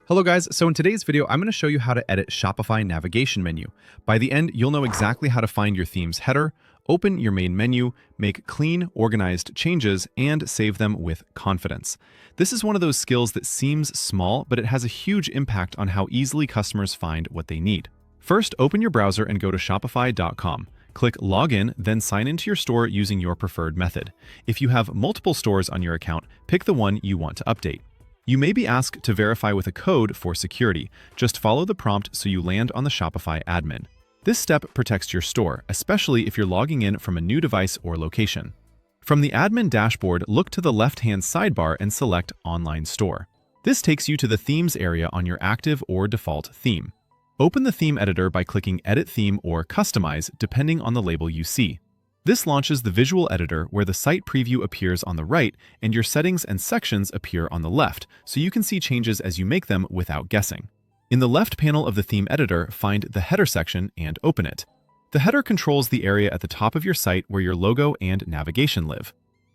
Hello guys, so in today's video, I'm going to show you how to edit Shopify navigation menu. By the end, you'll know exactly how to find your theme's header, open your main menu, make clean, organized changes, and save them with confidence. This is one of those skills that seems small, but it has a huge impact on how easily customers find what they need. First, open your browser and go to shopify.com. Click Login, then sign into your store using your preferred method. If you have multiple stores on your account, pick the one you want to update. You may be asked to verify with a code for security. Just follow the prompt so you land on the Shopify admin. This step protects your store, especially if you're logging in from a new device or location. From the admin dashboard, look to the left-hand sidebar and select Online Store. This takes you to the Themes area on your active or default theme. Open the theme editor by clicking Edit Theme or Customize, depending on the label you see. This launches the visual editor where the site preview appears on the right and your settings and sections appear on the left, so you can see changes as you make them without guessing. In the left panel of the theme editor, find the header section and open it. The header controls the area at the top of your site where your logo and navigation live.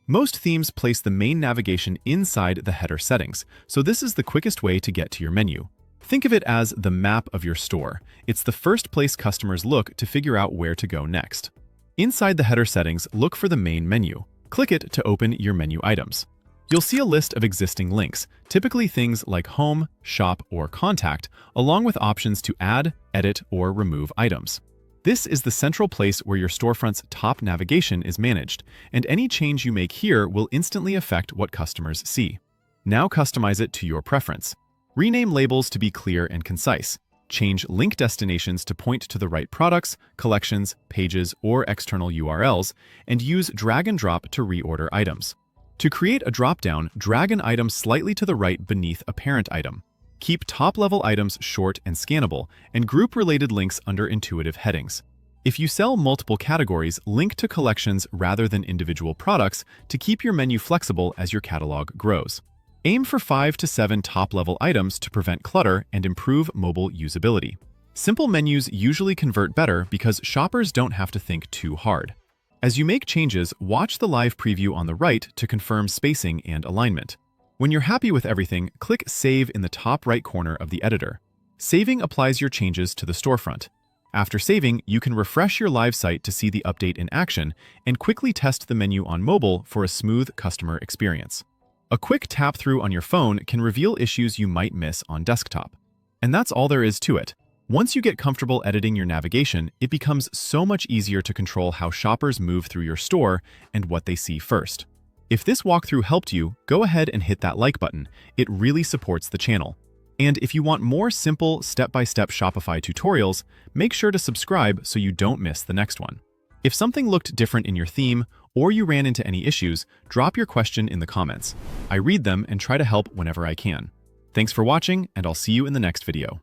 Most themes place the main navigation inside the header settings, so this is the quickest way to get to your menu. Think of it as the map of your store. It's the first place customers look to figure out where to go next. Inside the header settings, look for the main menu. Click it to open your menu items. You'll see a list of existing links, typically things like Home, Shop, or Contact, along with options to add, edit, or remove items. This is the central place where your storefront's top navigation is managed, and any change you make here will instantly affect what customers see. Now customize it to your preference. Rename labels to be clear and concise. Change link destinations to point to the right products, collections, pages, or external URLs, and use drag and drop to reorder items. To create a dropdown, drag an item slightly to the right beneath a parent item. Keep top-level items short and scannable, and group related links under intuitive headings. If you sell multiple categories, link to collections rather than individual products to keep your menu flexible as your catalog grows. Aim for 5 to 7 top-level items to prevent clutter and improve mobile usability. Simple menus usually convert better because shoppers don't have to think too hard. As you make changes, watch the live preview on the right to confirm spacing and alignment. When you're happy with everything, click Save in the top right corner of the editor. Saving applies your changes to the storefront. After saving, you can refresh your live site to see the update in action and quickly test the menu on mobile for a smooth customer experience. A quick tap-through on your phone can reveal issues you might miss on desktop. And that's all there is to it. Once you get comfortable editing your navigation, it becomes so much easier to control how shoppers move through your store and what they see first. If this walkthrough helped you, go ahead and hit that like button. It really supports the channel. And if you want more simple, step-by-step Shopify tutorials, make sure to subscribe so you don't miss the next one. If something looked different in your theme, or you ran into any issues, drop your question in the comments. I read them and try to help whenever I can. Thanks for watching, and I'll see you in the next video.